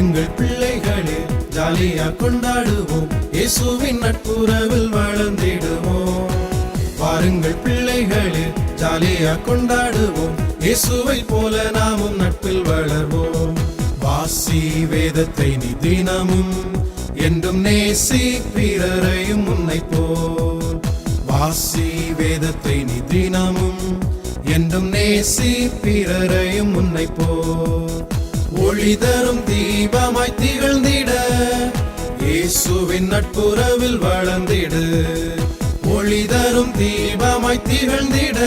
வாருங்கள் பிள்ளைகளே, ஜாலியா கொண்டாடுவோம், இயேசுவின் நட்புறவில் வளர்ந்திடுவோம். வாருங்கள் பிள்ளைகளே, ஜாலியா கொண்டாடுவோம், இயேசுவை போல நாமும் நட்பில் வளர்வோம். வாசி வேதத்தை நீ தினமும், என்றும் நேசி பிறரையும் உன்னை போல். வாசி வேதத்தை நீ தினமும், என்றும் நேசி பிறரையும் உன்னை போல். ஒளி தரும் தீபமாய் திகழ்ந்திட, இயேசுவின் நட்புறவில் வளர்ந்திடு. ஒளி தரும் தீபமாய் திகழ்ந்திட,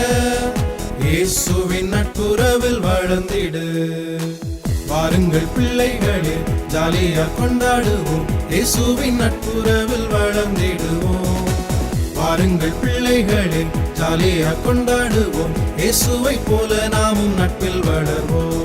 இயேசுவின் நட்புறவில் வளர்ந்திடு. வாருங்கள் பிள்ளைகளே, ஜாலியா கொண்டாடுவோம், இயேசுவின் நட்புறவில் வளர்ந்திடுவோம். வாருங்கள் பிள்ளைகளே, ஜாலியா கொண்டாடுவோம், இயேசுவை போல நாமும் நட்பில் வளர்வோம்.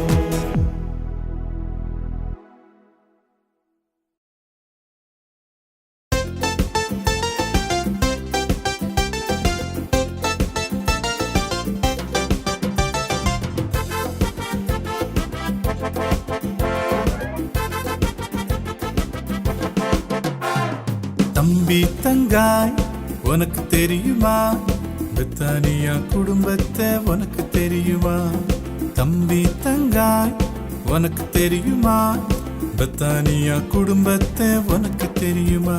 தம்பி தங்காய் உனக்கு தெரியுமா, பெத்தானியா குடும்பத்தை உனக்கு தெரியுமா? தம்பி தங்காய் உனக்கு தெரியுமா, பெத்தானியா குடும்பத்தை உனக்கு தெரியுமா?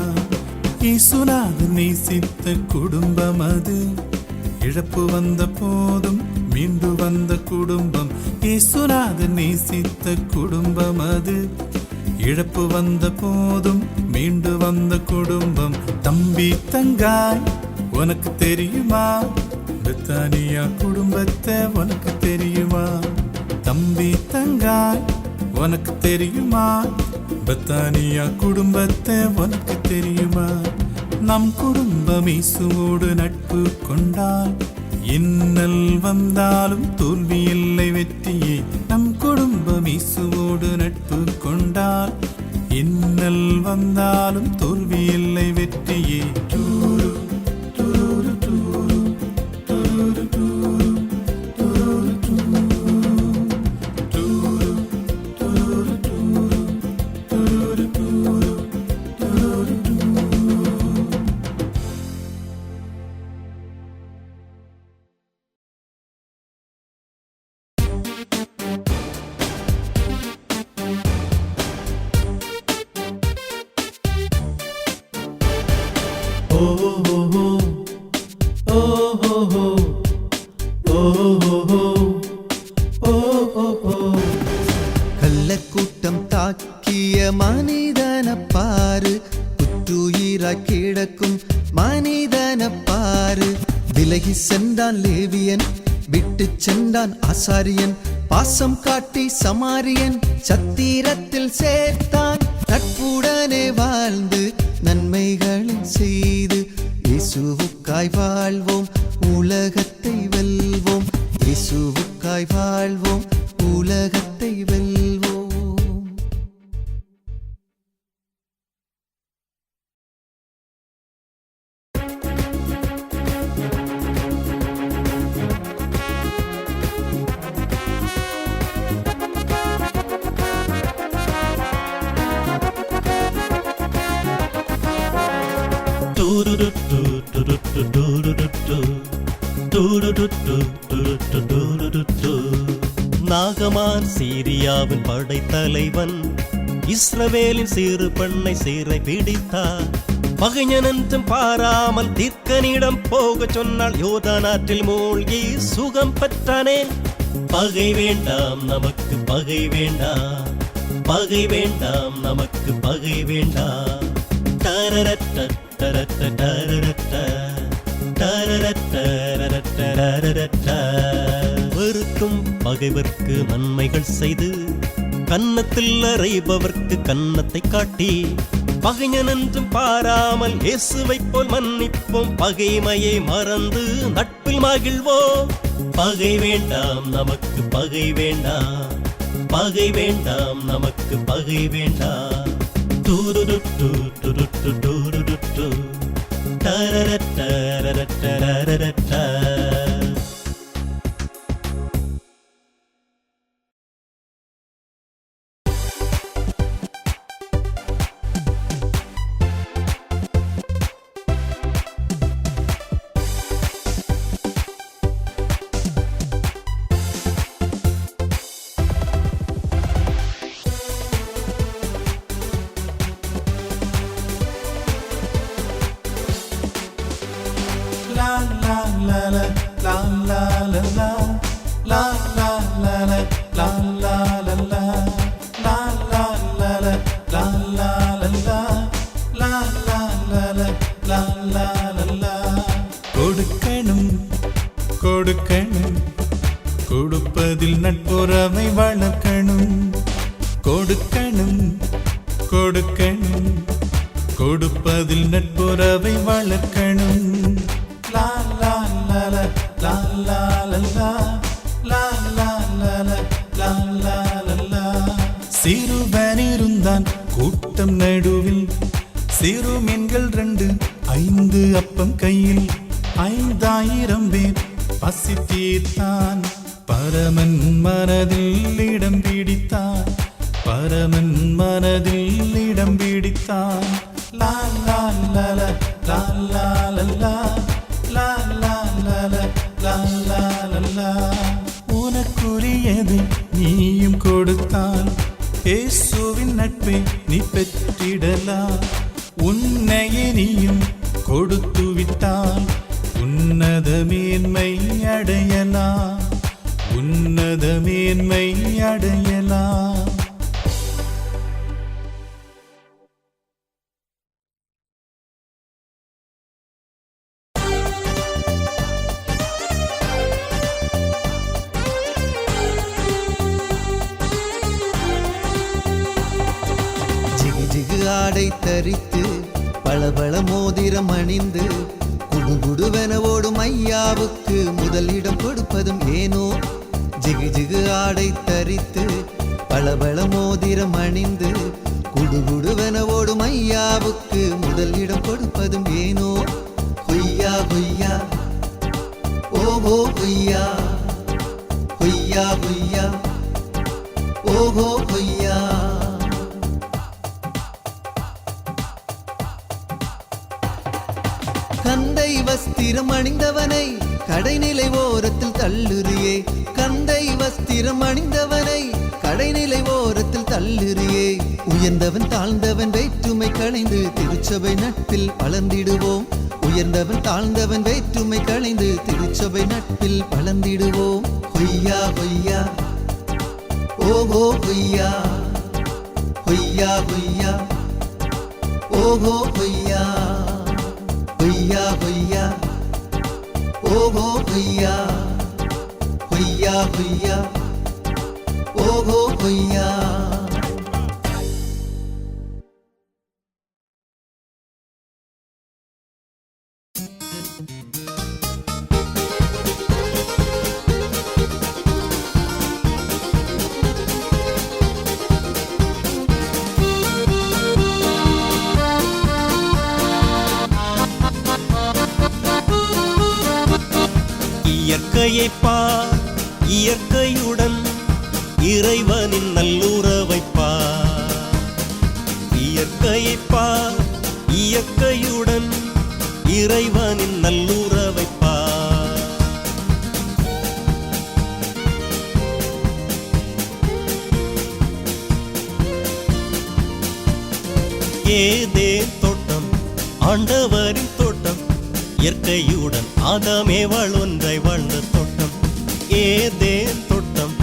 இயேசுநாதர் நேசித்த குடும்பம் அது, இழப்பு வந்த போதும் மீண்டு வந்த குடும்பம். இயேசுநாதர் நேசித்த குடும்பம் அது, இழப்பு வந்த போதும் மீண்டு வந்த குடும்பம். தம்பி தங்காய் உனக்கு தெரியுமா, பெத்தானியா குடும்பத்தை உனக்கு தெரியுமா? தம்பி தங்காய் உனக்கு தெரியுமா, பெத்தானியா குடும்பத்தை உனக்கு தெரியுமா? நம் குடும்பம் இயேசுவோடு நட்பு கொண்டால், இன்னல் வந்தாலும் தோல்வி இல்லை வெற்றியே. நம் குடும்பம் இயேசுவோடு நட்பு கொண்டால், இன்னல் வந்தாலும் தோல்வி இல்லை வெற்றியே. டூரு டூரு டூரு டூரு டூரு டூரு டூரு டூரு டூரு டூரு டூரு டூரு. கள்ளக்கூட்டம் தாக்கிய மனிதன பாரு, குற்றுயிராய் கிடக்கும் மனிதன பாரு. விலகி சென்றான் லேவியன், விட்டு சென்றான் ஆசாரியன், பாசம் காட்டி சமாரியன் சத்திரத்தில் சேர்த்தான். நட்புடனே வாழ்ந்து நன்மைகளை செய்து, இயேசுவுக்காய் வாழ்வோம், உலகத்தை வெல்வோம். இயேசுவுக்காய் வாழ்வோம், உலகத்தை வெல்வோம். நாகமான் சீரியாவின் படைத்தலைவன், இஸ்ரவேலின் சிறு பெண்ணை சிறை பிடித்தார். பகைஞனென்றும் பாராமல் தீர்க்கனிடம் போக சொன்னால், யோர்தானாற்றில் மூழ்கி சுகம் பெற்றானே. பகை வேண்டாம் நமக்கு பகை வேண்டாம், பகை வேண்டாம் நமக்கு பகை வேண்டாம். தரரட்ட தரட்ட தரரட்ட தரரட்ட தரரட்ட. வெறுக்கும் பகைவர்க்கு நன்மைகள் செய்து, கன்னத்தில் அறைபவர்க்கு கன்னத்தை காட்டி, பகைஞனென்றும் பாராமல் இயேசுவை போல் மன்னிப்போம். பகைமையை மறந்து நட்பில் மகிழ்வோம். பகை வேண்டாம் நமக்கு பகை வேண்டாம், பகை வேண்டாம் நமக்கு பகை வேண்டாம். டூருடுட்டு டுருட்டு டூருடுட்டு டரரட்ட டரரட்ட. கொடுக்கணும் கொடுக்கணும் கொடுப்பதில் நட்புறவை வளர்க்கணும். லா லா லா லா லா லா லா லா லா லா லா லா லா லா. சிறுவன் இருந்தான் கூட்டம் நடுவில், சிறு மீன்கள் 2 5 அப்பம் கையில், 5000 பேர் பசி தீர்த்தான். பரமன் மனதில் இடம் பிடித்தான், பரமன் மனதில் இடம் பிடித்தான். லா லா லா லா லா லா லா லா லா லா லா லா லா லா. உனக்குரியதை நீயும் கொடுத்தால் இயேசுவின் நட்பை நீ பெற்றிடலாம். உன்னையே நீயும் கொடுத்து விட்டால் உன்னத மேன்மை அடையலாம், உன்னத மேன்மை அடையலாம். ஜிகு ஜிகு ஆடை தரித்து பளபள மோதிரம் அணிந்து குடுகுடுவென ஓடும் ஐயாவுக்கு முதலிடம் கொடுப்பதும் ஏனோ. ஜிகு ஜிகு ஆடை தரித்து பளபள மோதிரம் அணிந்து குடுகுடுவென ஓடும் ஐயாவுக்கு முதலிடம் கொடுப்பதும் ஏனோ. ஹொய்யா ஹொய்யா ஓஹோ ஹொய்யா, ஹொய்யா ஹொய்யா ஓஹோ ஹொய்யா. கந்தை வஸ்திரம் அணிந்தவனை கடைநிலை ஓரத்தில் தள்ளுறியே, கந்தை வஸ்திரம் அணிந்தவனை கடைநிலை ஓரத்தில் தள்ளுறியே. உயர்ந்தவன் தாழ்ந்தவன் வேற்றுமை களைந்து திருச்சபை நட்பில் வளர்ந்திடுவோம், உயர்ந்தவன் தாழ்ந்தவன் வேற்றுமை களைந்து திருச்சபை நட்பில் வளர்ந்திடுவோம். ஹொய்யா ஹொய்யா ஓஹோ ஹொய்யா, ஹொய்யா ஹொய்யா ஓஹோ ஹொய்யா, ஹொய்யா ஹொய்யா ஓஹோ ஹொய்யா, ஹொய்யா ஹொய்யா ஓஹோ ஹொய்யா. இயற்கையை பார், இயற்கையுடன் இறைவனின் நல்லுறவை பார். இயற்கையை பார், இயற்கையுடன் இறைவனின் நல்லுறவை பார். ஏதேன் தோட்டம் ஆண்டவரின் தோட்டம், இயற்கையுடன் ஆதாமேவாள் ஒன்றை வாழ்ந்த தோட்டம். ஏதேன் தோட்டம்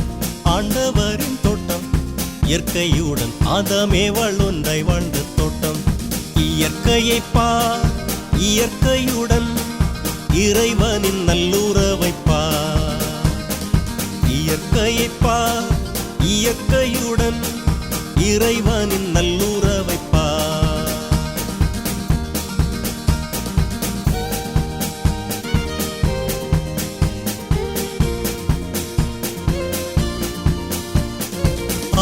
ஆண்டவரின் தோட்டம், இயற்கையுடன் ஆதாமேவாள் ஒன்றை வாழ்ந்த தோட்டம். இயற்கையை பார், இயற்கையுடன் இறைவனின் நல்லுறவை பார். இயற்கையை பார், இயற்கையுடன் இறைவனின் நல்லுறவை பார்.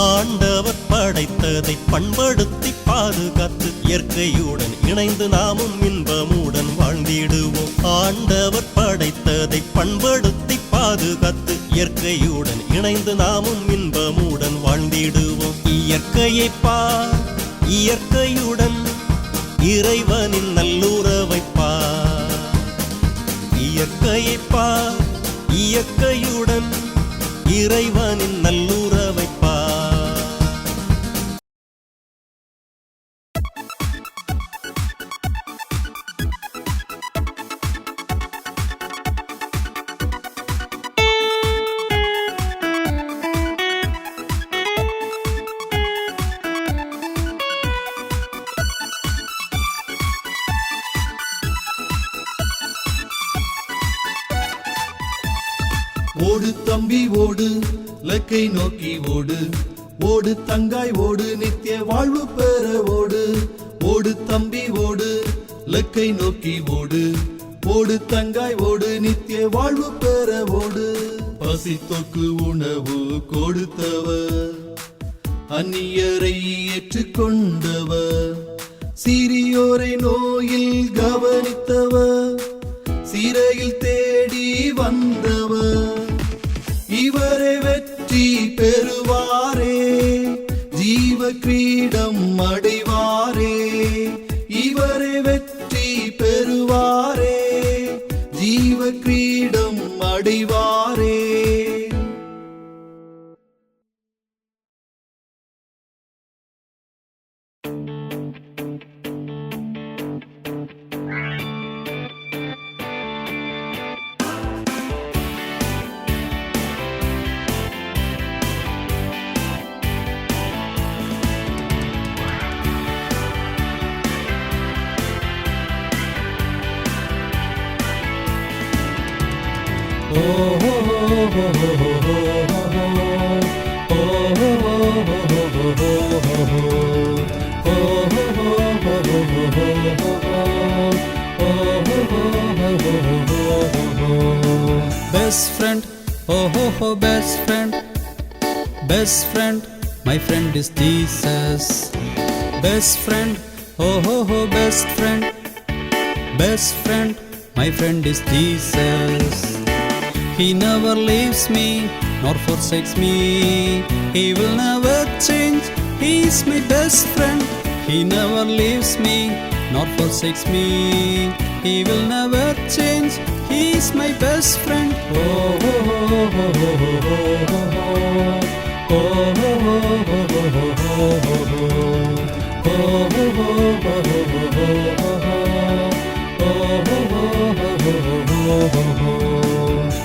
ஆண்டவர் படைத்ததை பண்படுத்தி பாதுகாத்து இயற்கையுடன் இணைந்து நாமும் இன்பமுடன் வாழ்ந்திடுவோம். ஆண்டவர் படைத்ததை பண்படுத்தி பாதுகாத்து இயற்கையுடன் இணைந்து நாமும் இன்பமுடன் வாழ்ந்திடுவோம். இயற்கையை பார், இயற்கையுடன் இறைவனின் நல்லுறவை பார். இயற்கையை பார், இயற்கையுடன் இறைவனின் நல்லுறவை பார். ஓடு தம்பி ஓடு, இலக்கை நோக்கி ஓடு, ஓடு தங்காய் ஓடு நித்திய வாழ்வு பெற ஓடு ஓடு தம்பி ஓடு லக்கை நோக்கி ஓடு ஓடு தங்காய் ஓடு நித்திய வாழ்வு பெற ஓடு பசித்தோக்கு உணவு கொடுத்தவர் அந்நியரை ஏற்றுக்கொண்டவர் சிறியோரை நோயில் கவனித்தவர் சிறையில் தேடி வந்தவர் இவரை வெற்றி பெறுவாரே ஜீவ கிரீடம் அடைவாரே இவரை வெற்றி பெறுவாரே ஜீவ கிரீடம் அடைவாரே Best friend, oh ho ho, best friend, best friend, my friend is Jesus. Best friend, oh ho ho, best friend, best friend, my friend is Jesus. He never leaves me nor forsakes me. He will never change. He is my best friend. He never leaves me nor forsakes me. He will never change. He is my best friend. Oh, oh, oh, oh, oh, oh, oh, oh,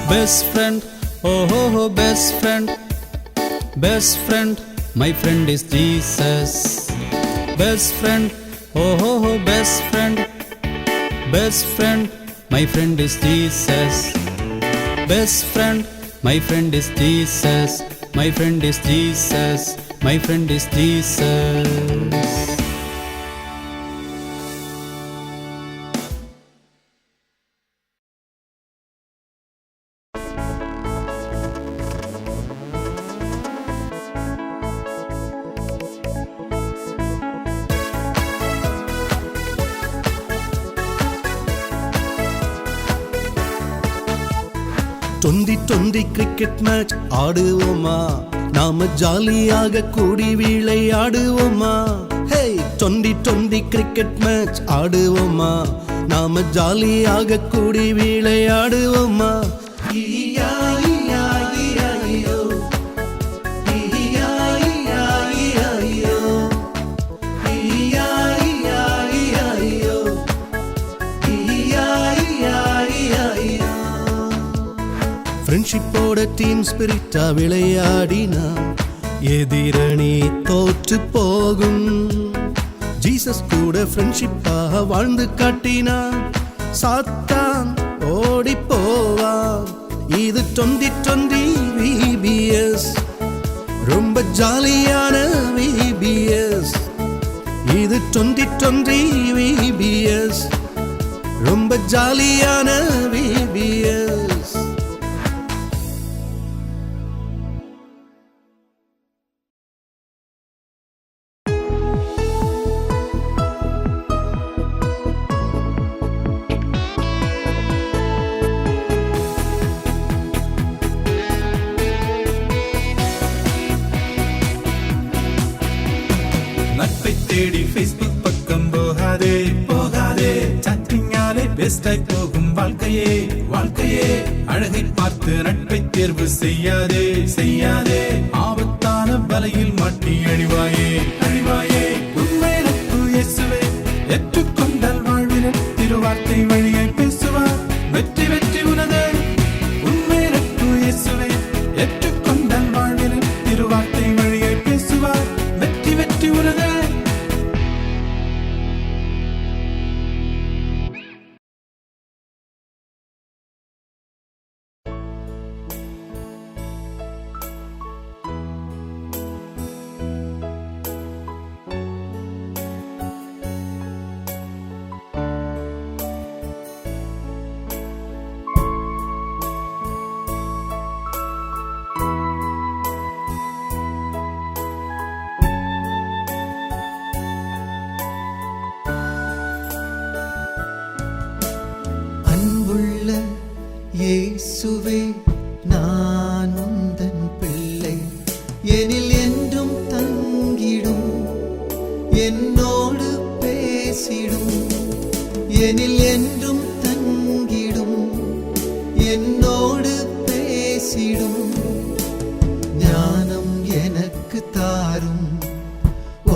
best friend, oh ho ho, best friend, best friend, my friend is Jesus. Best friend, oh ho ho, best friend, best friend, my friend is Jesus. Best friend, my friend is Jesus. My friend is Jesus. My friend is Jesus. Twenty cricket match ஆடுவோமா நாம ஜாலியாக கூடி விளையாடுவோமா hey twenty cricket match ஆடுவோமா நாம ஜாலியாக கூடி விளையாடுவோமா ஈயா ஈயா ஈயா ஈயோ ஈயா ஈயா ஈயா ஈயோ ஈயா ஈயா ஈயா ஈயோ ஈயா ஈயா ஈயா ஈயோ ஃப்ரெண்ட்ஷிப்போட team ஸ்பிரிட்டா விளையாடினா எதிரணி தோற்று போகும் ஜீசஸ் கூட ஃப்ரெண்ட்ஷிப்பாக வாழ்ந்து காட்டினா சாத்தான் ஓடி போவான் இது 2020 VBS ரொம்ப ஜாலியான VBS இது 2020 VBS ரொம்ப ஜாலியான VBS நட்பை தேடி Facebook பக்கம் போகாதே போகாதே சட்டிங்காலே பெஸ்டாய் போகும் வாழ்க்கையே வாழ்க்கையே அழகை பார்த்து நட்பை தேர்வு செய்யாதே செய்யாதே ஆபத்தான வலையில் மாட்டி அழிவாயே அழிவாயே உண்மை நட்பு இயேசுவே ஏற்றுக்கொண்டால் வாழ்வினில் திருவார்த்தை வழியை பேசுவார் வெற்றி வெற்றி உனது உண்மை நட்பு இயேசுவே ஏற்றுக்கொண்டால் வாழ்வினில் திருவார்த்தை வழியை பேசுவார் வெற்றி வெற்றி உனது இயேசுவே நான் உந்தன் பிள்ளை, எனில் என்றும் தங்கிடும், என்னோடு பேசிடும், எனில் என்றும் தங்கிடும், என்னோடு பேசிடும். ஞானம் எனக்கு தாரும்,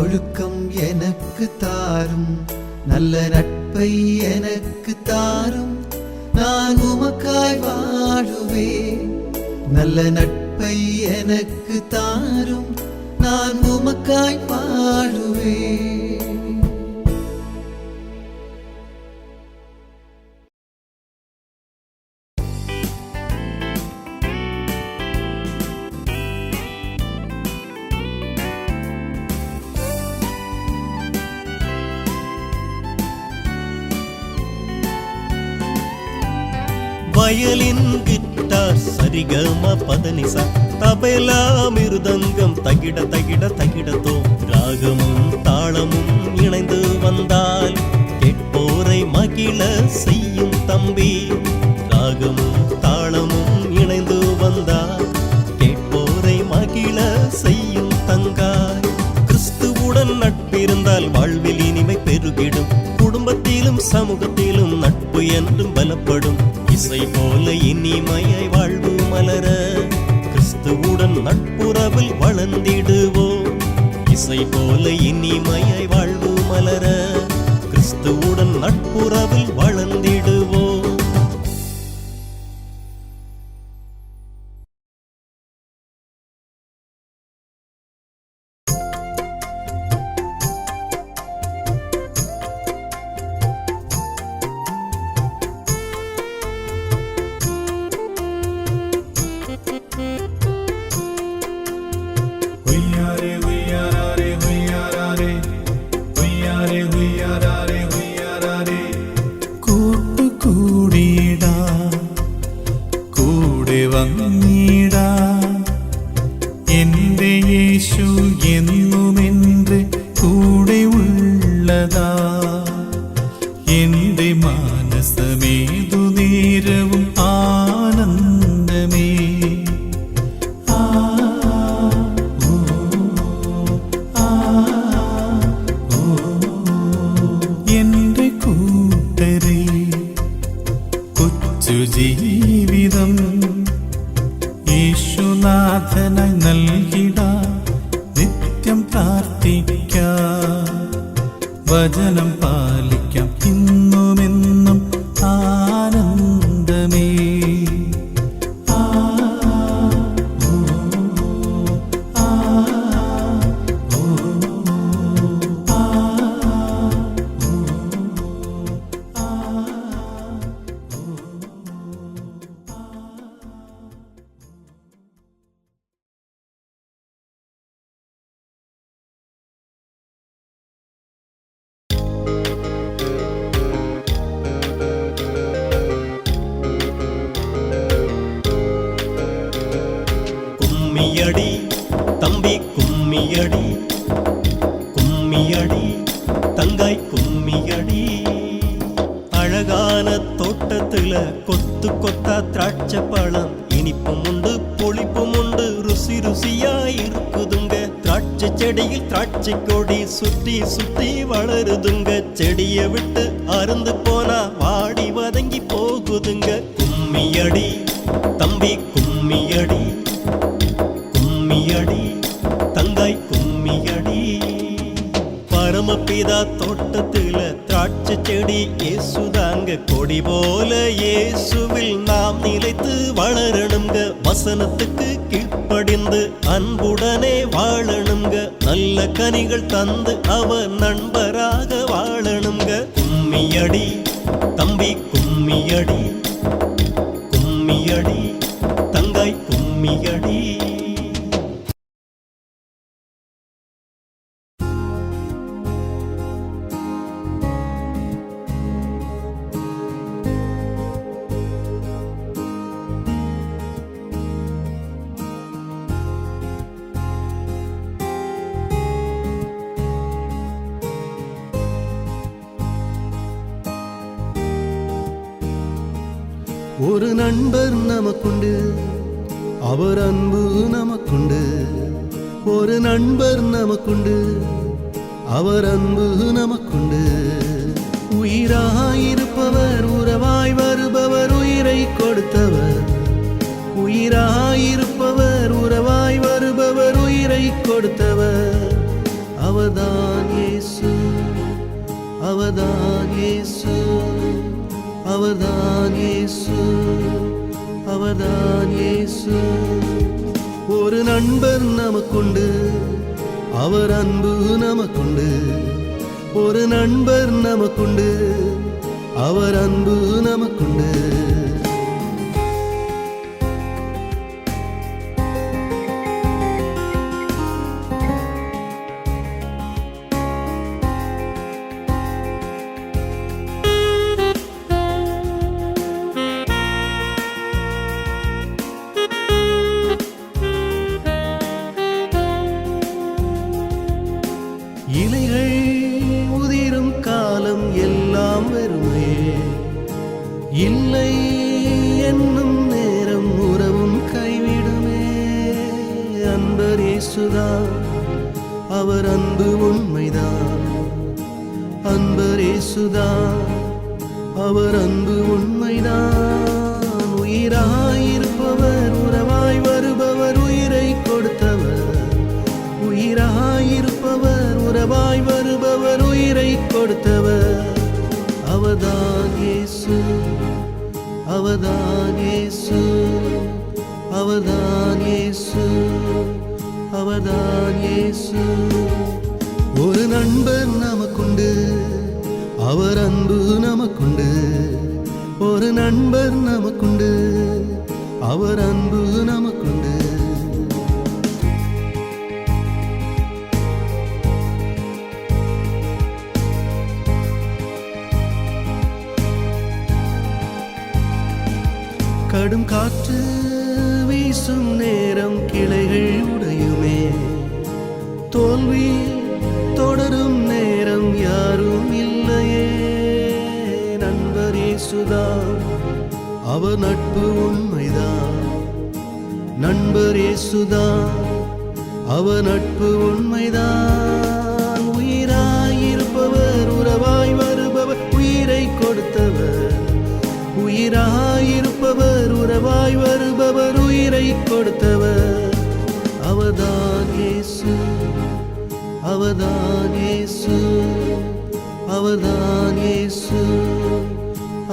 ஒழுக்கம் எனக்கு தாரும், நல்ல நட்பை எனக்கு தாரும், நான் உமக்காய் வாழுவேன். நல்ல நட்பை எனக்கு தாரும், நான் உமக்காய் வாழுவேன். வயலின் கிட்டார் சரிகம பதனிசா, தபேலா மிருதங்கம் தகிட தகிட தகிடத்தோ, ராகமும் தாளமும் இணைந்து வந்தால் கேட்போரை மகிழ செய்யும் தம்பி. ராகமும் தாளமும் இணைந்து வந்தால் கேட்போரை மகிழ செய்யும் தங்காய். கிறிஸ்துவுடன் நட்பிருந்தால் வாழ்வில் இனிமை பெருகிடும், குடும்பத்திலும் சமூகத்திலும் நட்பு என்றும் பலப்படும். இசை போல இனிமையை வாழ்வு மலர கிறிஸ்துவுடன் நட்புறவில் வளர்ந்திடுவோம். இசை போல இனிமையை வாழ்வு மலர கிறிஸ்துவுடன் நட்புறவில் வளர்ந்திடுவோம். എന്റെ യേശു എന്നുമെന്റെ കൂടെ ഉള്ളതാ, എന്റെ മാനസമേതു നേരവും ആനന്ദമേ. എന്റെ കൂട്ടരെ കൊച്ചു ജീവിതം യേശുനാഥനായി നൽകിടാം, നിത്യം പ്രാർത്ഥിക്കാം, വചനം പാലിക്കാം, ഇന്നുമെന്നും ആനന്ദമേ. கும்மியடி தம்பி கும்மியடி, கும்மியடி தங்காய் கும்மியடி. அழகான தோட்டத்துல கொத்து கொத்தா திராட்சை பழம், இனிப்பும் உண்டு புளிப்பும் உண்டு, ருசி ருசியா இருக்குதுங்க. திராட்சை செடியில் திராட்சை கொடி சுத்தி சுத்தி வளருதுங்க. செடியை விட்டு அருந்து போனா வாடி வதங்கி போகுதுங்க. கும்மியடி தம்பி கும்மியடி, கும்மியடி தங்காய் கும்மியடி. பரமபிதா தோட்டத்துல திராட்சை செடி இயேசுதாங்க, கொடி போல இயேசுவில் நாம் நிலைத்து வளரணுங்க. வசனத்துக்கு கீழ்ப்படிந்து அன்புடனே வாழணுங்க. நல்ல கனிகள் தந்து அவர் நண்பராக வாழணுங்க. கும்மியடி தம்பி கும்மியடி, கும்மியடி தங்காய் கும்மியடி. ஒரு நண்பர் நமக்குண்டு, அவர் அன்பு நமக்குண்டு. ஒரு நண்பர் நமக்குண்டு, அவர் அன்பு நமக்குண்டு. உயிராயிருப்பவர், உறவாய் வருபவர், உயிரை கொடுத்தவர். உயிராயிருப்பவர், உறவாய் வருபவர், உயிரை கொடுத்தவர். அவர்தான் இயேசு, அவர்தான் இயேசு, அவர்தான் இயேசு, அவர்தான் இயேசு. ஒரு நண்பர் நமக்குண்டு, அவர் அன்பு நமக்குண்டு. ஒரு நண்பர் நமக்குண்டு, அவர் அன்பு நமக்குண்டு. இலைகள் உதிரும் காலம் எல்லாம் வெறுமையே. இல்லை என்னும் நேரம் உறவும் கைவிடுமே. அன்பர் இயேசுதான், அவர் அன்பு உண்மைதான். அன்பர் இயேசுதான், அவர் அன்பு உண்மைதான். உயிராயிருப்பவர், உறவாய் வருபவர், உயிரை கொடுத்தவர். உயிராயிருப்பவர், உறவாய் வருபவர், உயிரை கொடுத்தவர். அவர்தான் இயேசு, அவர்தான் இயேசு, அவர்தான் இயேசு, அவர்தான் இயேசு. ஒரு நண்பர் நமக்குண்டு, அவர் அன்பு நமக்குண்டு. ஒரு நண்பர் நமக்குண்டு, அவர் அன்பு நமக்குண்டு. கடும் காற்று வீசும் நேரம் கிளைகள் உடையுமே. தோல்வி தொடரும் நேரம் யாரும் இல்லையே. நண்பர் இயேசுதான், அவர் நட்பு உண்மைதான். நண்பர் இயேசுதான், அவர் நட்பு உண்மைதான். உயிராயிருப்பவர், உறவாய் வருபவர், உயிரை கொடுத்தவர். உயிராயிருப்பவர், உறவாய் வருபவர், உயிரை கொடுத்தவர். அவர்தான் இயேசு, அவர்தான் இயேசு, அவர்தான் இயேசு,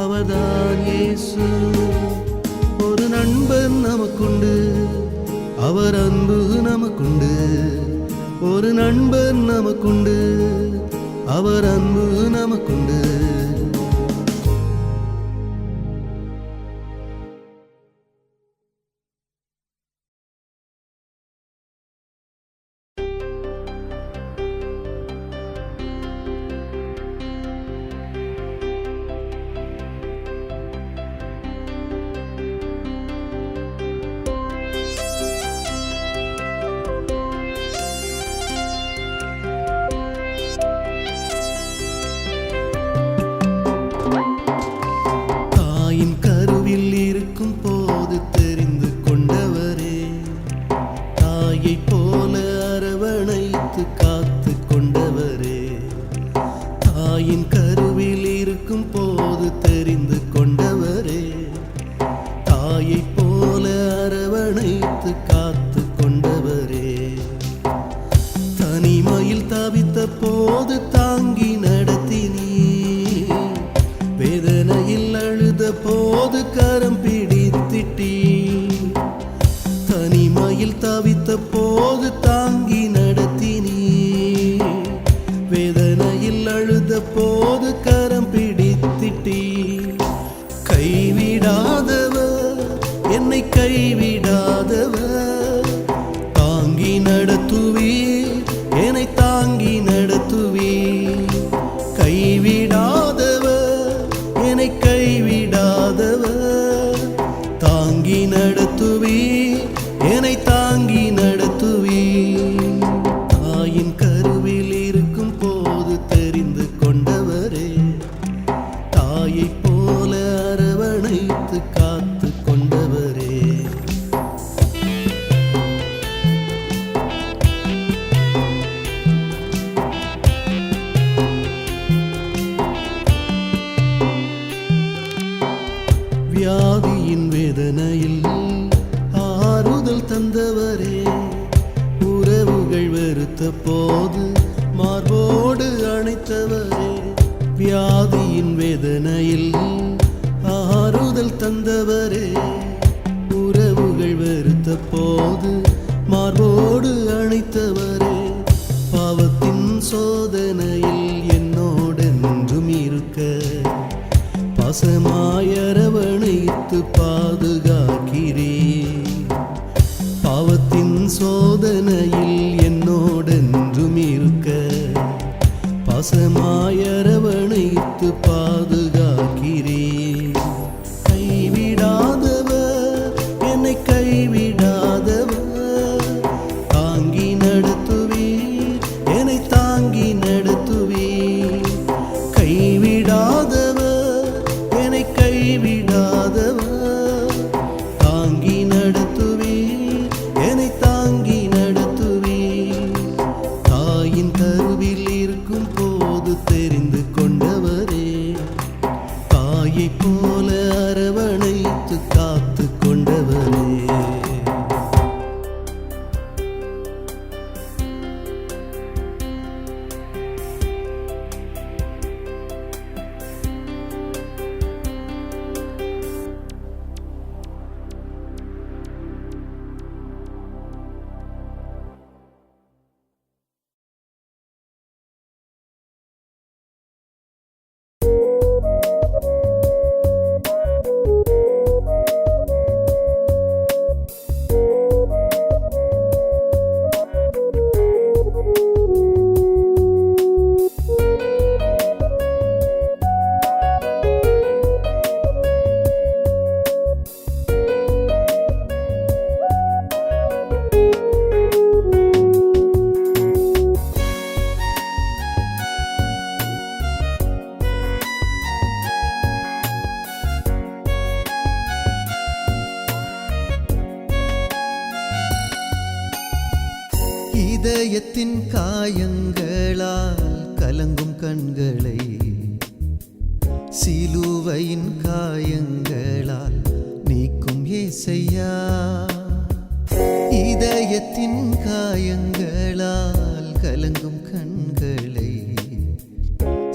அவர்தான் இயேசு. ஒரு நண்பர் நமக்குண்டு, அவர் அன்பு நமக்குண்டு. ஒரு நண்பர் நமக்குண்டு, அவர் அன்பு நமக்குண்டு. காத்து வேதனையில் ஆறுதல் தந்தவரே, உறவுகள் வெறுத்த போது மார்போடு அணைத்தவரே, வியாதியின் வேதனையில் ஆறுதல் தந்தவரே, உறவுகள் வெறுத்த போது மார்போடு அணைத்தவரே, பாவத்தின் சோதனையில் என்னோடென்றும் இருக்க பாசமாயரவணைத்து பாதுகாக்கிறே, பாவத்தின் சோதனையில் என்னோடென்றும் இருக்க பாசமாயரவணைத்து பாதுகாக்கிறே. கைவிடாதவர் என்னை கைவிடாதவர், தாங்கி நடத்துவீர் என்னை தாங்கி நடத்துவீர். கைவிடாதவர் என்னை கைவிடாதவர், தாங்கி நடத்துவீர் என்னை தாங்கி நடத்துவீர். தாயின் கருவில் இருக்கும் போது தெரிந்து கொண்டவரே, தாயைப் போல அரவணைத்து காத்து கொண்டவரே. இதயத்தின் காயங்களால் கலங்கும் கண்களை சிலுவையின் காயங்களால் நீக்கும் இயேசையா. இதயத்தின் காயங்களால் கலங்கும் கண்களை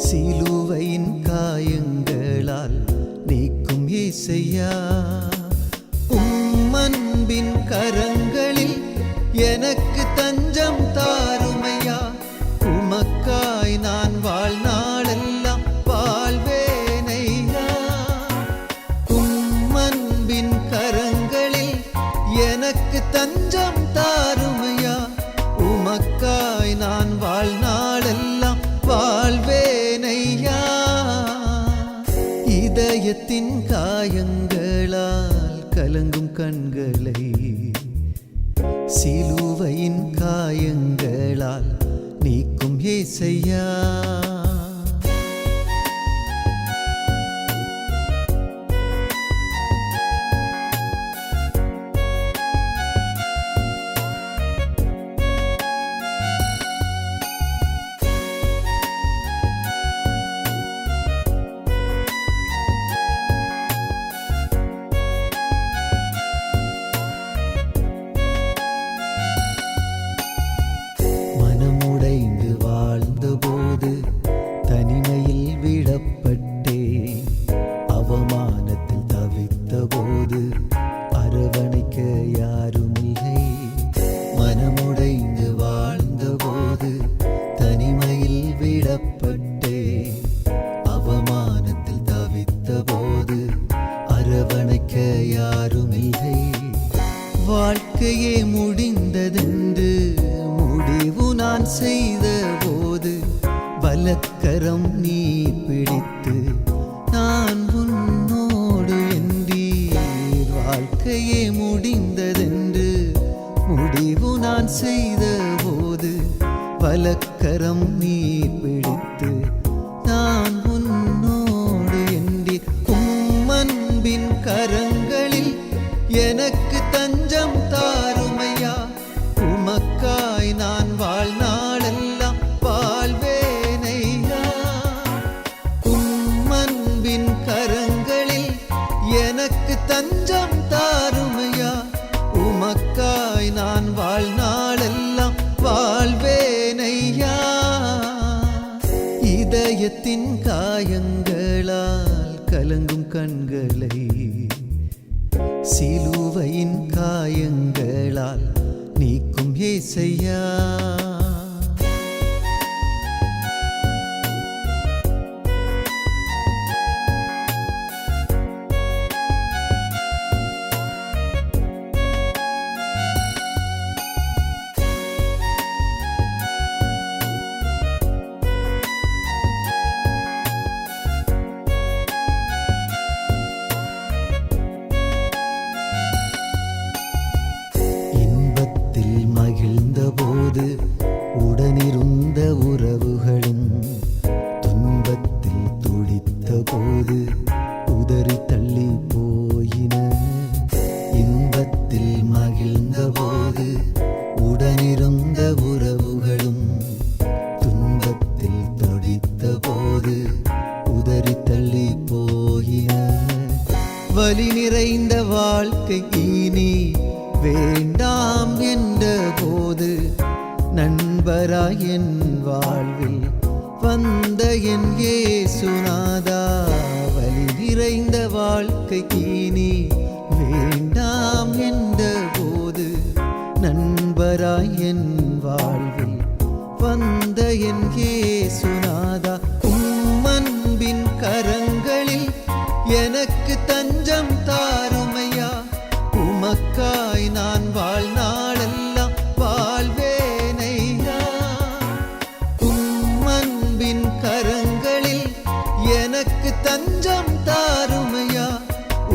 சிலுவையின் காயங்களால் நீக்கும் இயேசையா. உம்மன்பின் கரங்களில் எனக்கு தஞ்சம் தாருமையா, உமக்காய் நான் வாழ்நாளெல்லாம் வாழ்வேனையா. உம்மன்பின் கரங்களில் எனக்கு தஞ்சம் தாருமையா, உமக்காய் நான் வாழ்நாளெல்லாம் வாழ்வேனையா. இதயத்தின் காயங்களால் கலங்கும் கண்களை சிலுவையின் காயங்களால் நீக்கும் இயேசையா. வாழ்க்கையே முடிந்ததென்று முடிவு நான் செய்த போது பலக்கரம் நீ பிடித்து நான் உன்னோடு என்றீர். வாழ்க்கையே முடிந்ததென்று முடிவு நான் செய்த போது பலக்கரம் நீ பிடித்து நான் உன்னோடு என்றீர். உம்மன்பின் கரங்களில் எனக்கு தஞ்சம் தாருமையா, உமக்காய் நான் வாழ்நாளெல்லாம் வாழ்வேனையா. உம்மன்பின் கரங்களில் எனக்கு தஞ்சம் இதயத்தின் காயங்களால் கலங்கும் கண்களை சிலுவையின் காயங்களால் நீக்கும் ஏசையா. உடனிருந்த உறவுகளும் துன்பத்தில் துடித்த போது உதறி தள்ளி போயின. இன்பத்தில் மகிழ்ந்த போது உடனிருந்த உறவுகளும் துன்பத்தில் துடித்த போது உதறி தள்ளி போயின. வலி நிறைந்த வாழ்க்கை இனி வேண்டாம் என்ற போது நண்பராய் என் வாழ்வில் வந்த என் இயேசுநாதா. வலி நிறைந்த வாழ்க்கை இனி வேண்டாம் என்ற போது நண்பராய் என் வாழ்வில் வந்த என் இயேசுநாதா. அன்பின் கரங்களில் எனக்கு தஞ்சம் தாருமையா. உமக்காய் நான் வாழ்நாளெல்லாம் வாழ்வேனையா. அன்பின் கரங்களில் எனக்கு தஞ்சம் தாருமையா.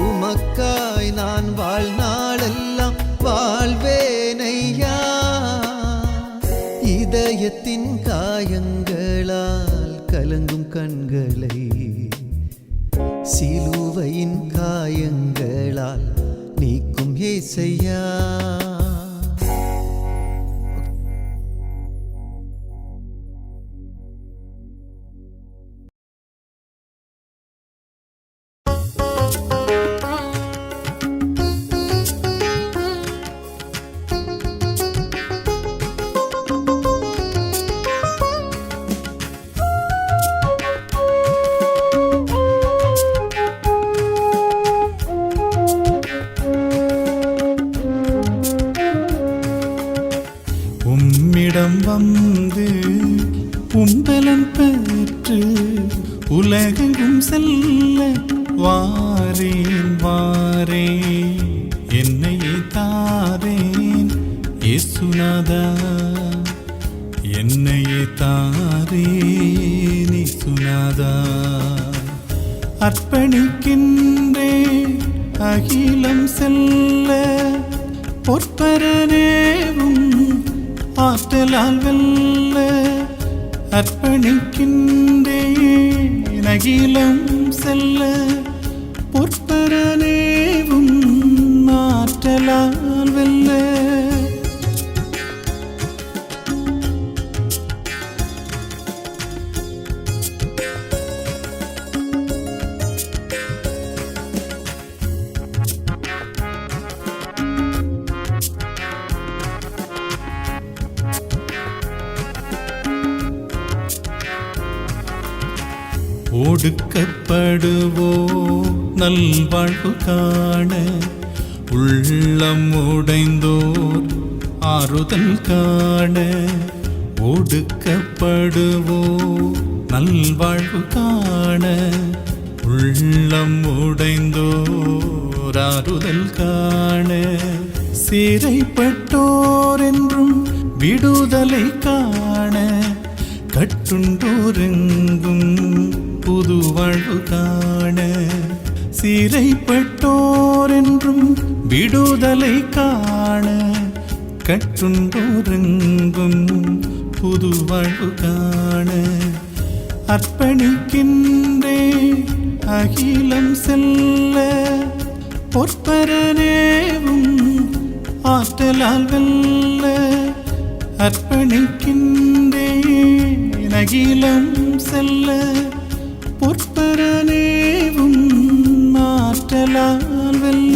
உமக்காய் நான் வாழ்நாளெல்லாம் வாழ்வேனையா. இதயத்தின் காயங்களால் கலங்கும் கண்களை சிலுவையின் காயங்களால் நீக்கும் ஏசையா. உம்மிடம் வந்து உம்பலன் பெற்று உலகெங்கும் செல்ல வாரேன் வாரேன், என்னையே தாரேன் இயேசுநாதா, என்னையே தாரேன் இயேசுநாதா. அர்ப்பணிக்கின்றேன் அகிலம் செல்ல பொற்பரனேவும் ஆற்றலால் வெல்ல. அர்ப்பணிக்கின்றேன் அகிலம் செல்ல பொற்பரனேவும் ஆற்றலால் வெல்ல. ஒடுக்கப்படுவோ நல்வாழ்வு காண உள்ளம் உடைந்தோர் ஆறுதல் காண. ஒடுக்கப்படுவோ நல்வாழ்வு காண உள்ளம் உடைந்தோர் ஆறுதல் காண. சிறைப்பட்டோர் என்றும் விடுதலை காண கட்டுண்டோரெங்கும் புது வாழ்வு காண. சிறைப்பட்டோர் என்றும் விடுதலை காண கட்டுண்டோரெங்கும் புது வாழ்வு காண. அர்ப்பணிக்கின்றேன் அகிலம் செல்ல பொற்பரனேவும் ஆற்றலால் வெல்ல. அர்ப்பணிக்கின்றேன் அகிலம் செல்ல பொற்பரனேவும் ஆற்றலால் வெல்ல.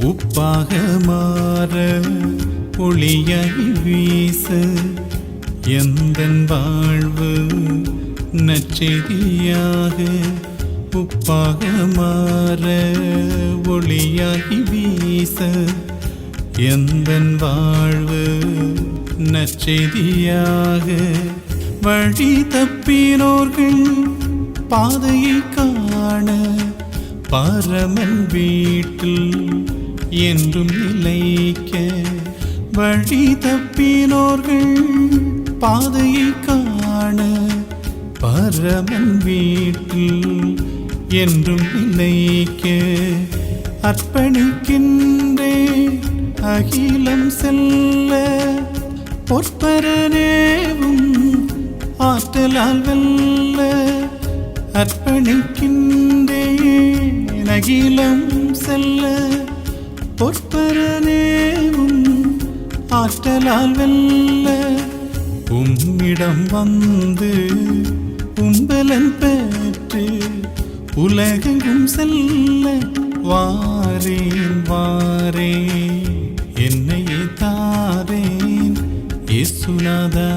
உப்பாக மாற ஒளியாய் வீச எந்தன் வாழ்வு நற்செய்தியாக உப்பாக மாற ஒளியாகி வீச எந்தன் வாழ்வு நற்செய்தியாக வழி தப்பினோர்கள் பாதையை காண பரமன் வீட்டில் என்றும் நிலைக்க வழி தப்பினோர்கள் பாதையை காண பரமன் வீட்டில் என்றும் நிலைக்க அர்ப்பணிக்கின்றே அகிலம் செல்ல பொற்பரனேவும் ஆற்றலால் வெல்ல அர்ப்பணிக்கின்றேன் அகிலம் செல்ல பொற்பரனேவும் ஆற்றலால் வெல்ல உம்மிடம் வந்து உம்பலன் பெற்று உலகெங்கும் செல்ல வாரேன் வாரேன் என்னையே தாரேன் இயேசுநாதா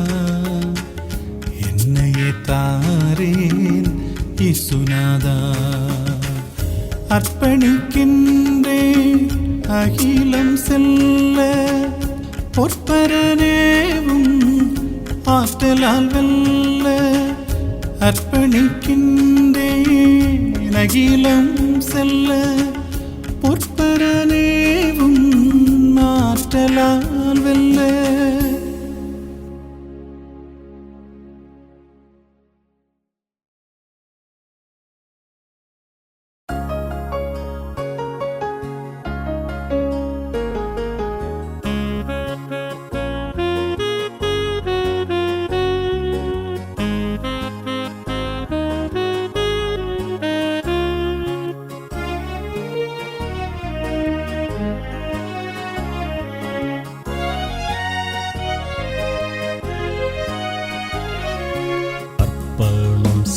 என்னையே தாரேன் இயேசுநாதா அர்ப்பணிக்கின்றேன் அகிலம் செல்ல பொற்பரனேவும் ஆற்றலால் வெல்ல அர்ப்பணிக்கின்றேன் அகிலம் செல்ல பொற்பரனேவும் ஆற்றலால் வெல்ல.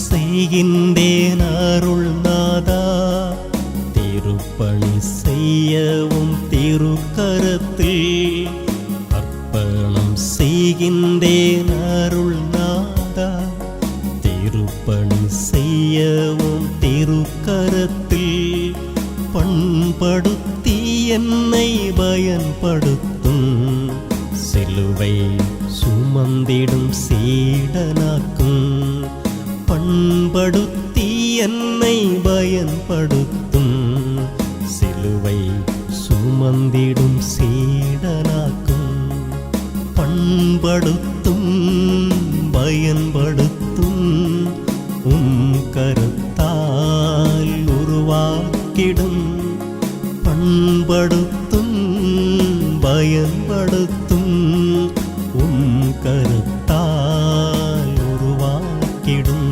செய்கின்றேன் அருள்நாதா திருப்பணி செய்யவும் திருக்கரத்தில் அர்ப்பணம் செய்கின்றேன் அருள்நாதா திருப்பணி செய்யவும் திருக்கரத்தில் பண்படுத்தி என்னை பயன்படுத்தும் சிலுவை சுமந்திடும் சீடனாக்கும் பண்படுத்தி என்னை பயன்படுத்தும் சிலுவை சுமந்திடும் சீடனாக்கும் பண்படுத்தும் பயன்படுத்தும் கரத்தால் உருவாக்கிடும் பண்படுத்தும் பயன்படுத்தும் கரத்தால் உருவாக்கிடும்.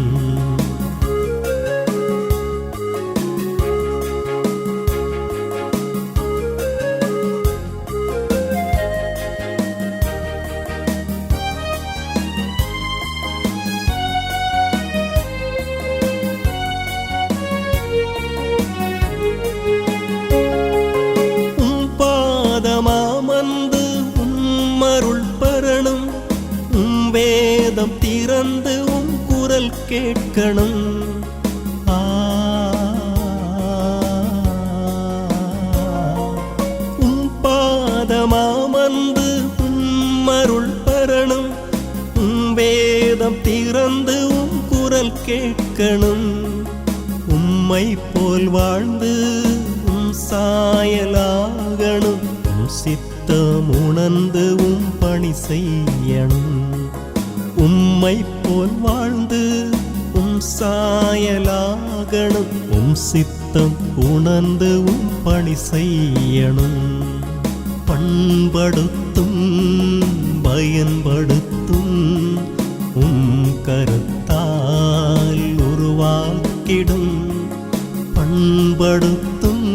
பாதமாமந்து உம்மருள் பரணும் வேதம் திறந்து குரல் கேட்கணும். பாதமாமந்து உம்மருள் பரணும் வேதம் திறந்து குரல் கேட்கணும். உம்மை போல் வாழ்ந்து சாயலாகணும் சித்தம் உணர்ந்து பணி செய்யணும். உம்மை போல் வாழ்ந்து சாயலாகணும் சித்தம் உணர்ந்து பணி செய்யணும். பண்படுத்தும் பயன்படுத்தும் கரத்தால் உருவாக்கிடும் பண்படுத்தும்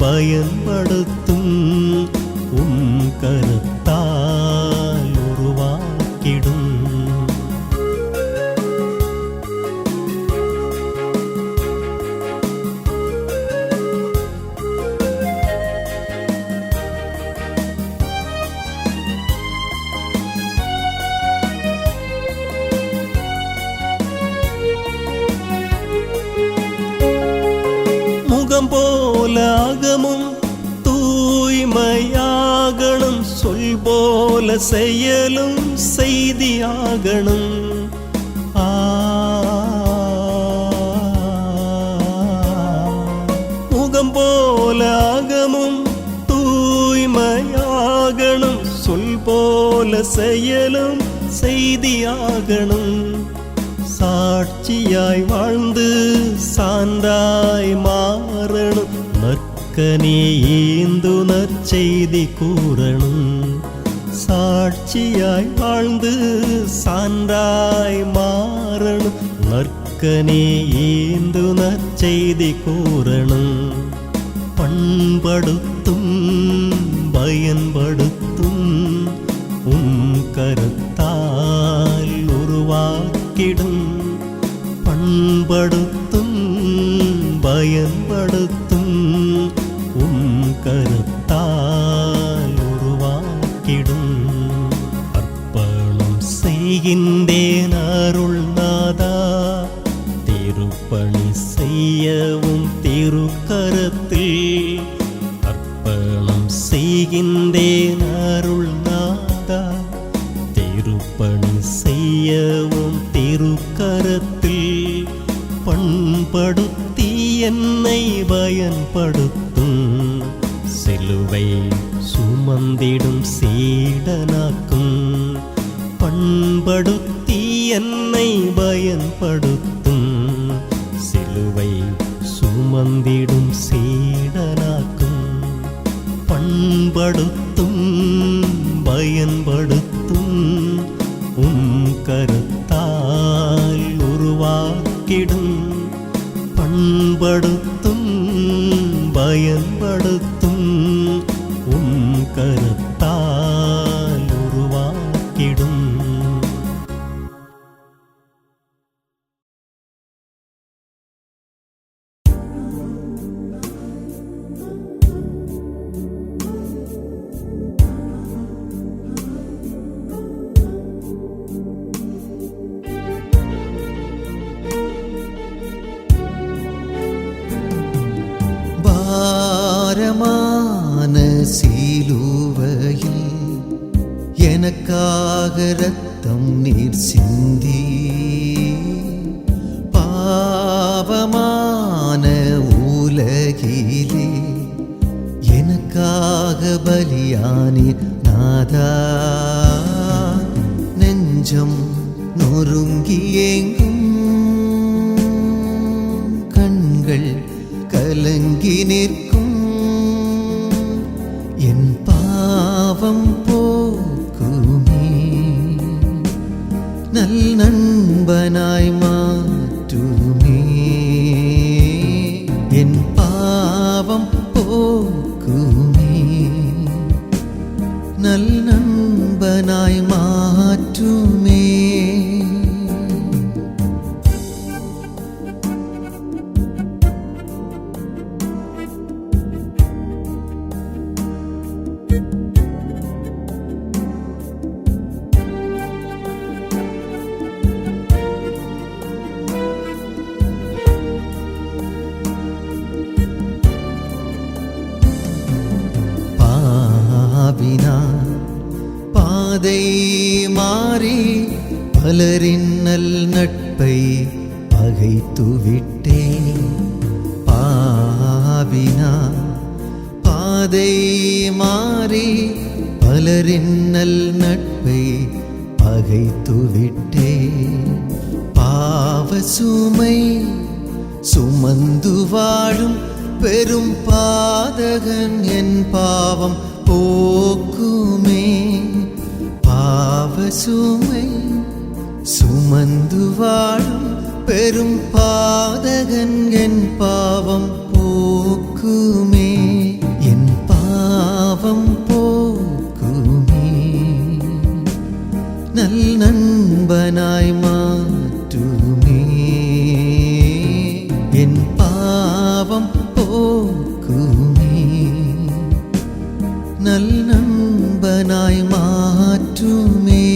பயன்படுத்தும் கரத்தால் உருவாக்கிடும். தூய்மையாகணும், சொல் போல செயலும் செய்தியாகணும். முகம் போல அகமும் தூய்மையாகணும், சொல் போல செயலும் செய்தியாகணும். சாட்சியாய் வாழ்ந்து சான்றாய் மாறணும், நற்கனே ஏந்து நற்செய்தி கூறணும். சாட்சியாய் வாழ்ந்து சான்றாய் மாறணும், நற்கனே ஏந்து நற்செய்தி கூறணும். பண்படுத்தும் பயன்படுத்தும் கருத்தால் உருவாக்கிடும். பண்படுத்தும் பயன்படுத்தும் கருத்தால் உருவாக்கிடும். அர்ப்பணம் செய்கின்றேன் அருள்நாதா, திருப்பணி செய்யவும் திருக்கரத்தில். அர்ப்பணம் செய்கின்றேன் அருள்நாதா, திருப்பணி செய்யவும் திருக்கரத்தில். பண்படுத்தி என்னை பயன்படுத்தும், சிலுவை சுமந்திடும் சீடனாக்கும். பண்படுத்தி என்னை பயன்படுத்தும், சிலுவை சுமந்திடும் சீடனாக்கும். பண்படுத்தும் பயன்படுத்தும் கருத்தால் உருவாக்கிடும். பண்படுத்தும் பயன்படுத்தும் கருத்தால் உருவாக்கிடும். பாரமான சிலுவையில் எனக்காக இரத்தம் நீர் சிந்தி, பாவமான உலகிலே எனக்காக பலியானீர் நாதா. நெஞ்சம் நொறுங்கி ஏங்கும், கண்கள் கலங்கி நிற்கும். என் பாவம் போக்குமே, நல் நண்பனாய் மாற்றுமே. என் பாவம் போக்குமே, நல் நண்பனாய் மாற்றுமே. பாதை மாறி பலரின் நல் நட்பை பகைத்துவிட்டேன். பாவினா பாதை மாறி பலரின் நல் நட்பை பகைத்துவிட்டேன். பாவ சுமை சுமந்து வாழும் பெரும் பாதகன் என் பாவம் போக்குமே. பாவ சுமை சுமந்து வாழும் பெரும் பாதகன் என் பாவம் போக்குமே. என் பாவம் போக்குமே, நல் நண்பனாய் மாற்றுமே. என் பாவம் போக்குமே, நல் நண்பனாய் மாற்றுமே.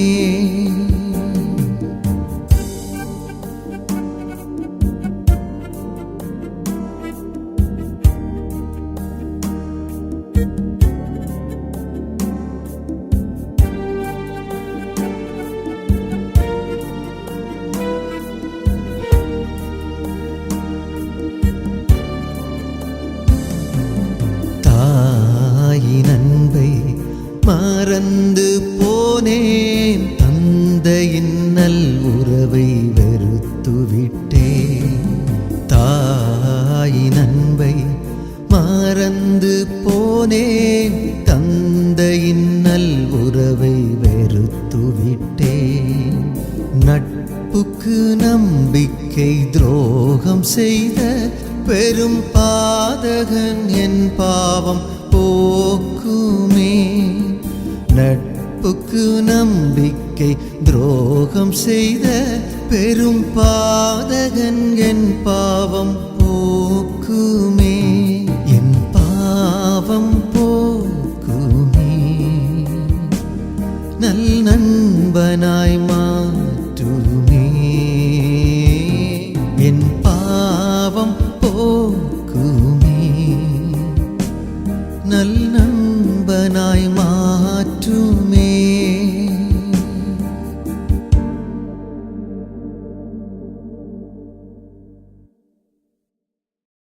மறந்து போனேன் தந்தையின் நல் உறவை வெறுத்துவிட்டேன் தாயின் அன்பை மறந்து போனேன் தந்தையின் நல் உறவை வெறுத்துவிட்டேன் நட்புக்கு நம்பிக்கை துரோகம் செய்த பெரும் பாதகன் என் பாவம் போக்குமே நட்புக்கு நம்பிக்கை துரோகம் செய்த பெரும் பாதகன் என் பாவம் போக்குமே என் பாவம் போக்குமே நல் நண்பனாய்